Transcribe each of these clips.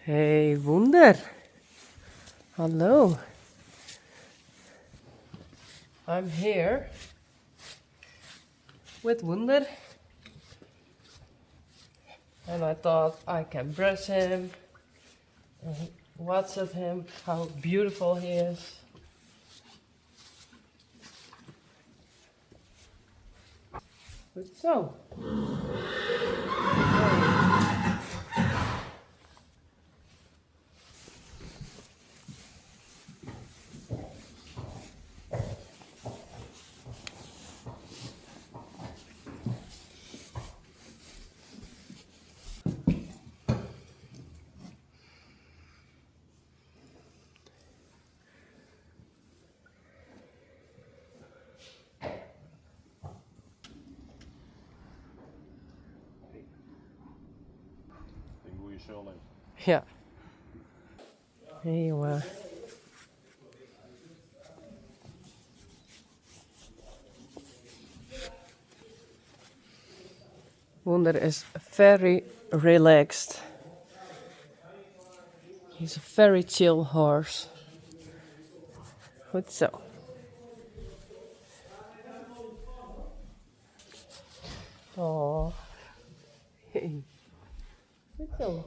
Hey Wunder. Hallo. I'm here with Wunder. And I thought I can brush him and watch at him how beautiful he is. Good so. Den goede Charlie. Ja. Hey jongen. Wunder is very relaxed. He's a very chill horse. Goed zo. Oh. Hey. Goed zo.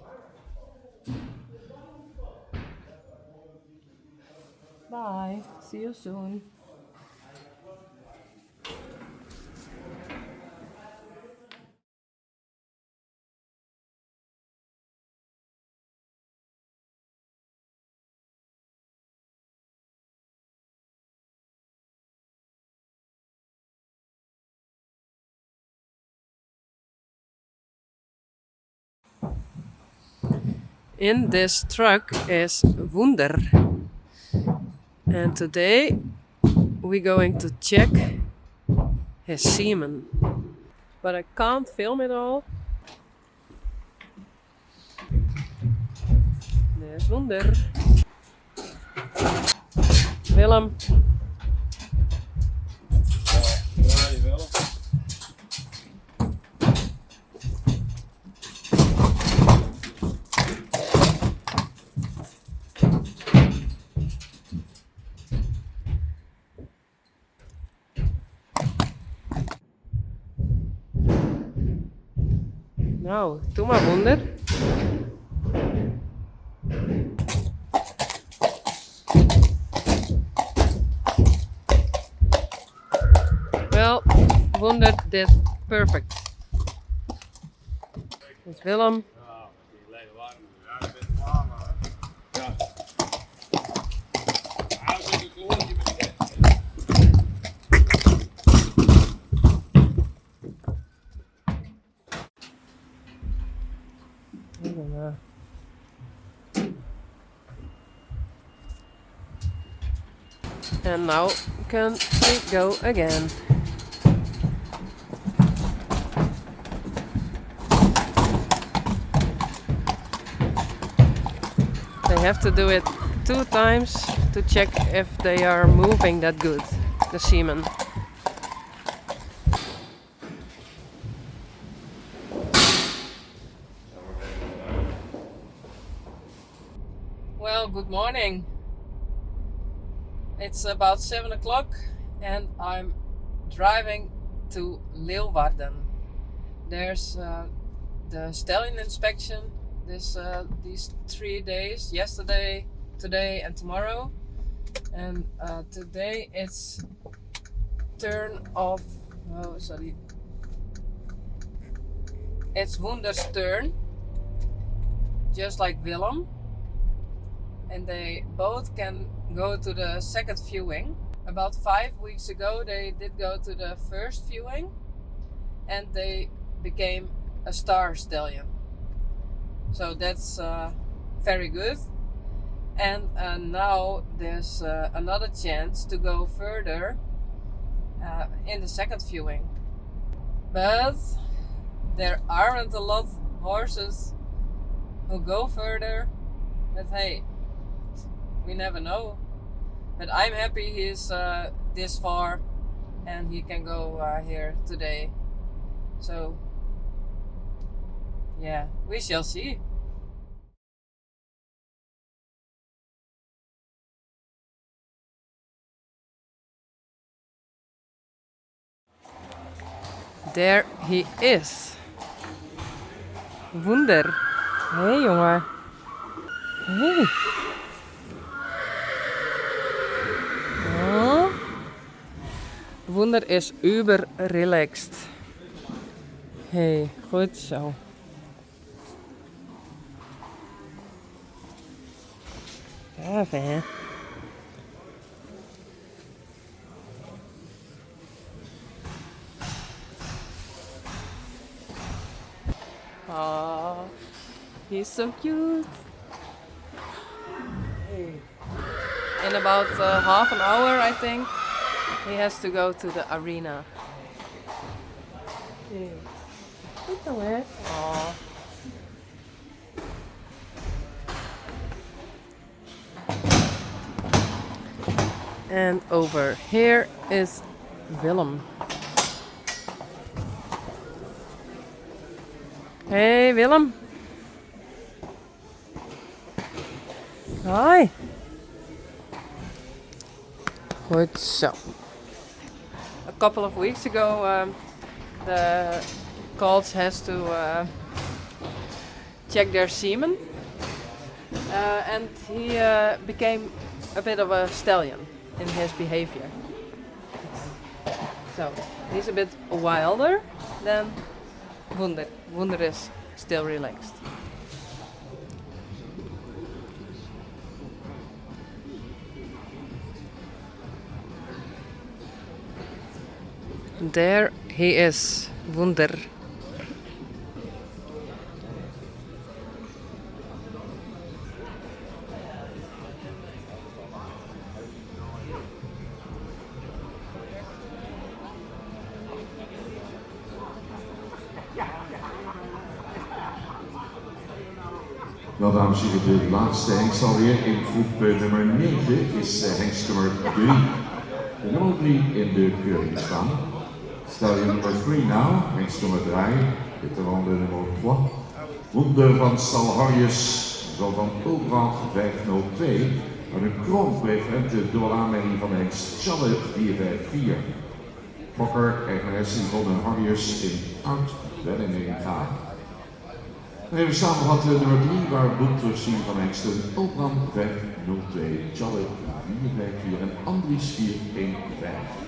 Bye. See you soon. In this truck is Wunder. And today we're going to check his semen. But I can't film it all. There's Wunder. Willem. Ja, jawel. Nou, doe maar Wunder. Well, Wunder did perfect. Met Willem. Ja, die lekker warm. Ja, ik ben klaar maar. Ja. Ah, zo een kloortje met die. And now can we go again. They have to do it 2 times to check if they are moving that good, the semen. Well, good morning. It's about 7 o'clock and I'm driving to Leeuwarden. There's the stallion inspection these 3 days, yesterday, today and tomorrow. And today it's it's Wunder's turn, just like Willem. And they both can go to the second viewing. About 5 weeks ago they did go to the first viewing and they became a star stallion. So that's very good. And now there's another chance to go further in the second viewing. But there aren't a lot of horses who go further. But hey, we never know. But I'm happy he's this far and he can go here today. So yeah, we shall see. There he is. Wunder. Hey jongen. Hey. Oh. Wunder is uber relaxed. Hey, goed zo. Gaaf hè? Oh, he's so cute. Hey. In about half an hour, I think, he has to go to the arena. Hey. Goed zo hè? Oh. And over here is Willem. Hey Willem. Hi. Goed zo. A couple of weeks ago, the colts has to check their semen, and he became a bit of a stallion in his behavior. So he's a bit wilder than Wunder. Wunder is still relaxed. There he is, Wunder. Wel dames en heren, de laatste hengst alweer in groep nummer 9 is hengst nummer 3. De nummer 3 in de keuring staan. Stallion nummer 3 now, hengst nummer 3, dit de ronde nummer 3. Wunder van Stalharrius, zo van Ulbrand 502. Maar een kroonpreferente door aanmerking van de hengst Challe 454. Fokker, eigenaresse van de Harrius in Oud-Wellinga. Even samenvatten, nummer 3, waar bloed terugzien van hengsten Ulbrand 502, Challe 454 en Andries 415.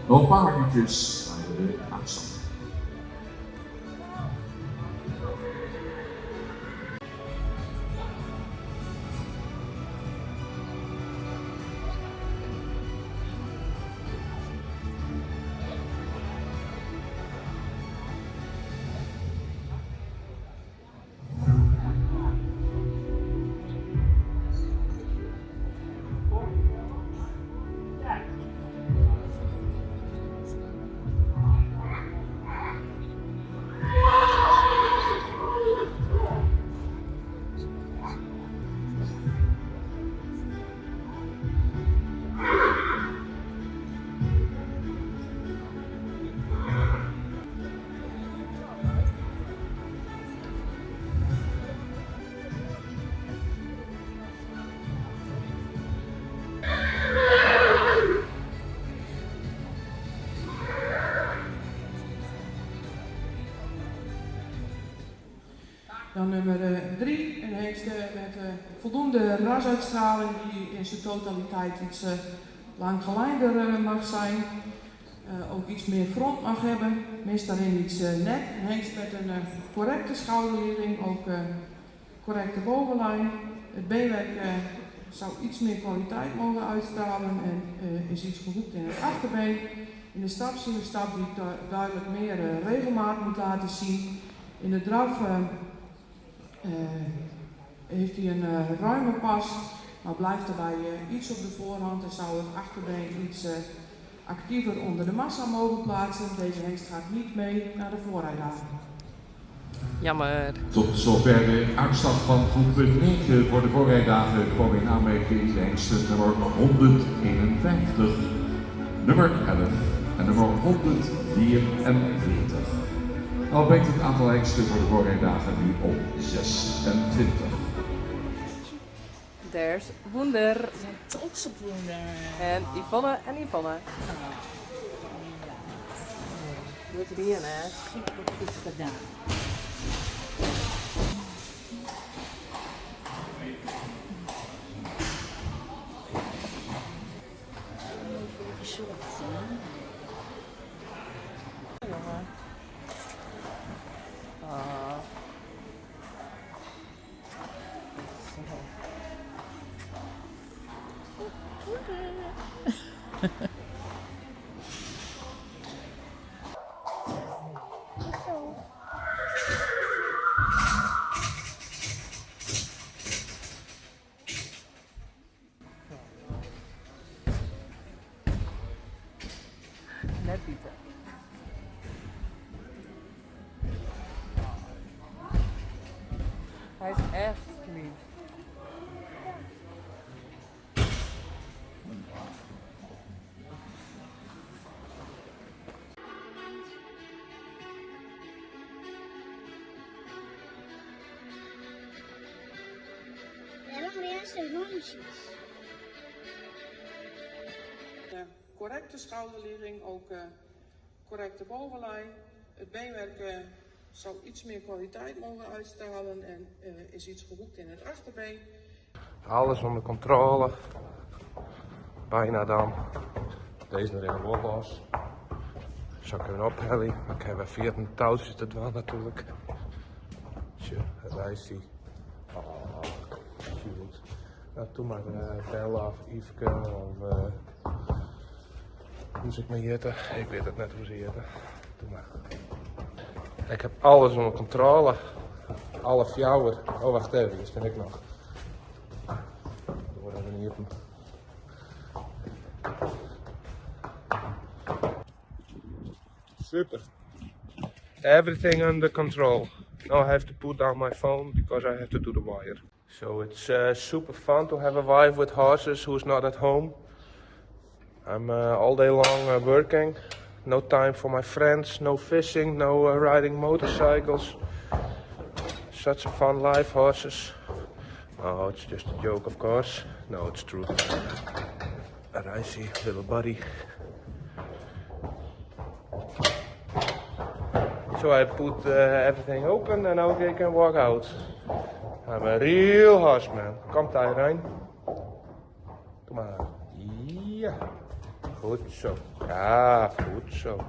Nog een paar minuutjes naar de uitstand. Dan nummer 3, een hengst met voldoende rasuitstraling die in zijn totaliteit iets langgeleider mag zijn. Ook iets meer front mag hebben, mist daarin iets nek. Een hengst met een correcte schouderligging, ook correcte bovenlijn. Het beenwerk zou iets meer kwaliteit mogen uitstralen en is iets gehoekt in het achterbeen. In de stap zien we een stap die duidelijk meer regelmaat moet laten zien. In de draf heeft hij een ruime pas, maar blijft erbij iets op de voorhand en zou het achterbeen iets actiever onder de massa mogen plaatsen. Deze hengst gaat niet mee naar de voorrijdagen. Jammer. Tot zover de uitslag van groep 9 voor de voorrijdagen komen in aanmerking de hengsten nummer 151, nummer 11 en nummer 144. Al brengt het aantal hengsten voor de voorrijdagen nu op 26. There's Wunder. We zijn trots op Wunder. En Yvonne en Yvonne. Ja. Doe het hier, hè? Super goed gedaan. Jongen. Ah. Net Pieter. Hij is echt lief. Waarom eerste rondjes? Correcte schouderligging, ook correcte bovenlijn. Het beenwerk zou iets meer kwaliteit mogen uitstralen en is iets gehoekt in het achterbeen. Alles onder controle. Bijna dan. Deze er helemaal los. Zo kunnen we ophellen. Maar ik heb er 14 touwtjes te doen natuurlijk. Tje, daar is hij. Oh, cute. Nou, doe maar Bella of Yveske of hoe zit mijn jitten? Ik weet het net hoe ze jitten. Doe maar. Ik heb alles onder controle. Alle fjouwer. Oh, wacht even, dat vind ik nog. Doe even niet op hem. Super. Everything under control. Now I have to put down my phone because I have to do the wire. So it's super fun to have a wife with horses who's not at home. I'm all day long working. No time for my friends, no fishing, no riding motorcycles. Such a fun life, horses. Oh, it's just a joke, of course. No, it's true. And I see little buddy. So I put everything open and now they can walk out. I'm a real horseman. Komt hij rein? Kom maar. Ja. Goed zo. Ja, goed zo.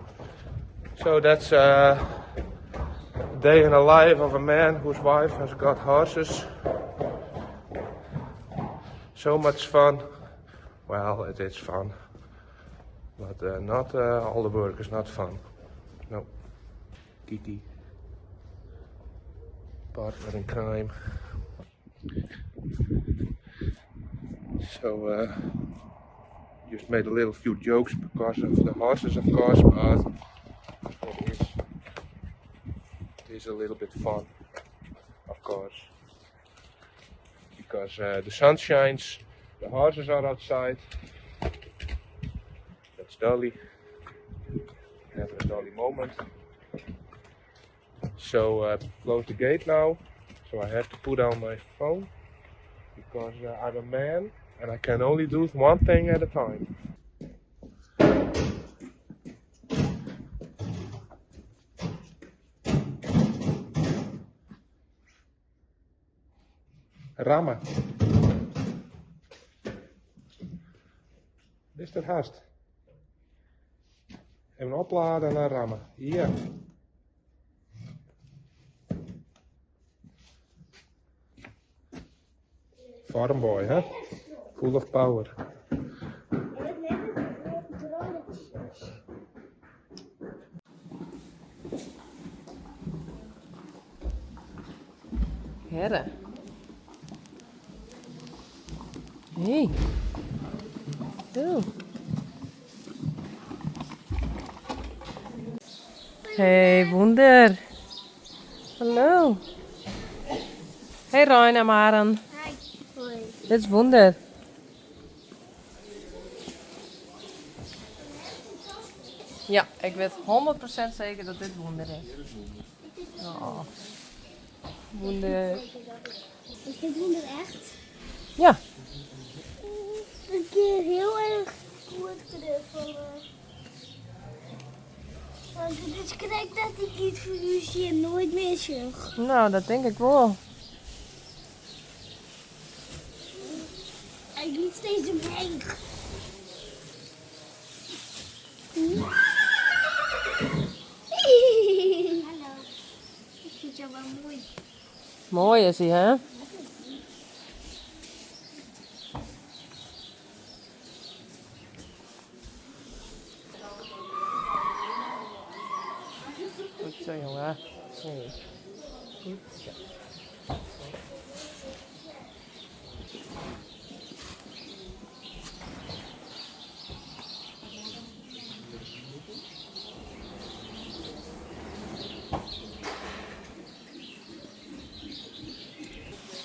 So that's a day in the life of a man whose wife has got horses. So much fun. Well, it is fun. But not all the work is not fun. No. Kiki. Partner in crime. So, just made a little few jokes because of the horses, of course, but it is a little bit fun, of course. Because the sun shines, the horses are outside. That's Dolly. Never a Dolly moment. So, close the gate now. So I have to put down my phone because I'm a man and I can only do one thing at a time. Rammen. Is er haast? Even opladen en dan rammen. Hier. Farmboy, hè? Full of power. Herre. Hey. Oh. Hey, Wunder. Hallo. Hey, Ryan en Maren. Hoi. Dit is Wunder. Ja, ik weet 100% zeker dat dit Wunder is. Oh. Wunder. Is dit Wunder echt? Ja. Een keer heel erg goed knuffelen. Want het is correct dat ik niet verlies en nooit meer zeg. Nou, dat denk ik wel. Hij doet steeds omheen. Hallo. Ik vind jou wel mooi. Mooi is hij, hè? Goed zo, jongen. Hey. Goed zo.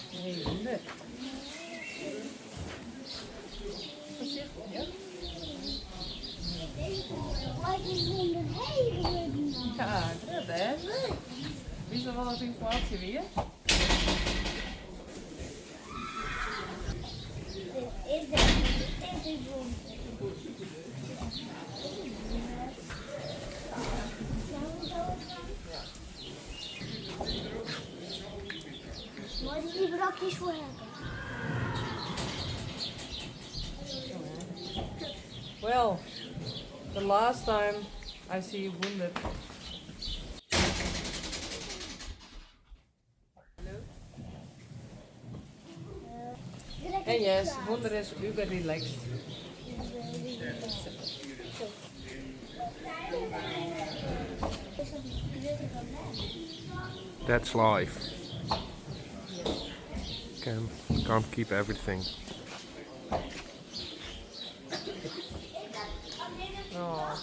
Hey, Wunder. Voorzichtig, ja? Wat is Wunder heen? Ja, dat hè? Wie is er wel wat informatie weer? Dit is Wunder. Waar die brokjes voor hebben? Well, the last time I see Wunder. En yes, Wunder is uber relaxed. That's life. Can't keep everything. Oh.